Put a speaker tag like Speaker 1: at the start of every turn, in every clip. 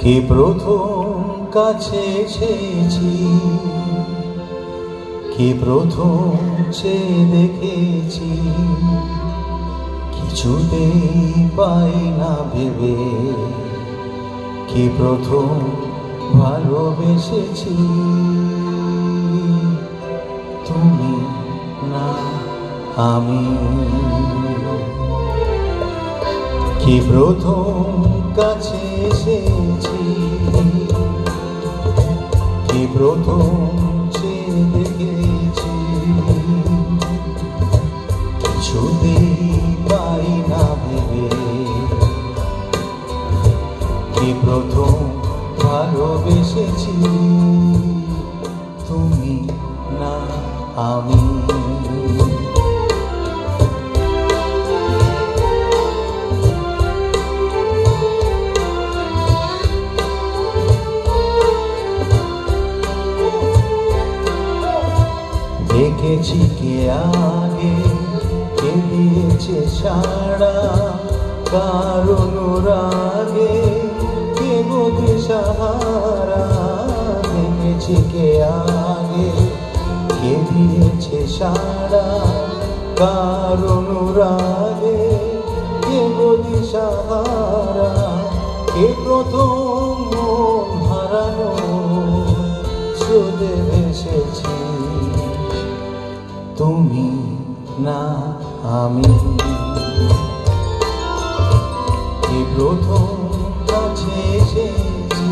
Speaker 1: কে প্রথম কাছে এসেছি, কে প্রথম চেয়ে দেখেছি, কিছুতেই পাই না ভেবে কে প্রথম ভালোবেসেছি। তুমি না আমি। কে প্রথম কাছে এসেছি, কে প্রথম চেয়ে দেখেছি, কিছুতেই পাই না ভেবে কে প্রথম ভালোবেসেছি। তুমি না আমি। দেখেছি কে আগে, কে দিয়েছে সাড়া, কার অনুরাগে কে গো দিশাহারা। দেখেছি কে আগে, কে দিয়েছে সাড়া, কার অনুরাগে কে গো দিশাহারা। কে প্রথম মন হারানো স্রোতে ভেসেছি। তুমি না আমি। কে প্রথম কাছে এসেছি,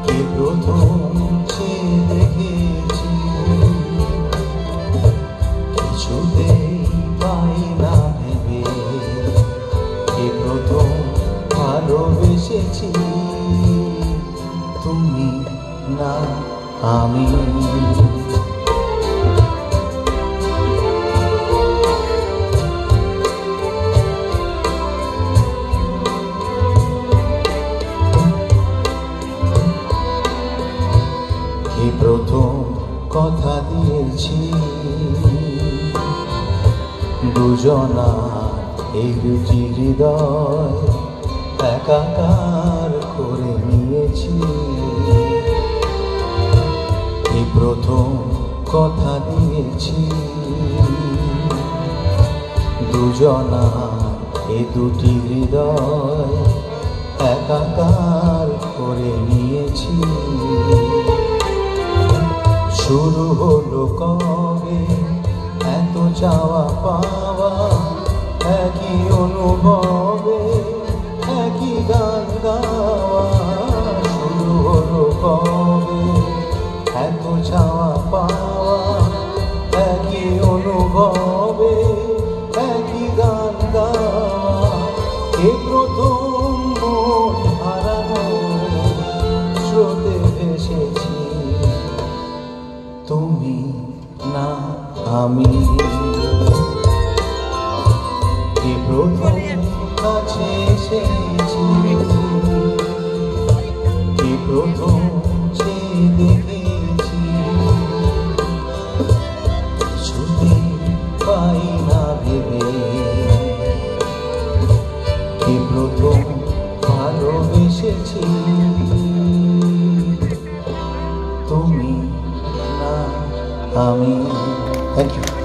Speaker 1: কে প্রথম চেয়ে দেখেছি, কিছুতেই পাই না ভেবে কে প্রথম ভালোবেসেছি। তুমি না আমি। প্রথম কথা দিয়েছি দুজনা, এই দুটি হৃদয় একাকার করে নিয়েছি। এই প্রথম কথা দিয়েছি দুজনা, এই দুটি হৃদয় একাকার করে নিয়েছি। শুরু হলো কবে এত চাওয়া পাওয়া, একই অনুভবে একই গান গাওয়া। শুরু হলো কবে এত চাওয়া পাওয়া, একই অনুভবে একই গান গাওয়া। কে প্রথম মন হারানো স্রোতে ভেসেছি। তুমি না আমি। কে প্রথম কাছে এসেছি, কে প্রথম চেয়ে দেখেছি, কিছুতেই পাই না ভেবে কে প্রথম ভালোবেসেছি। তুমি না আমি। Thank you.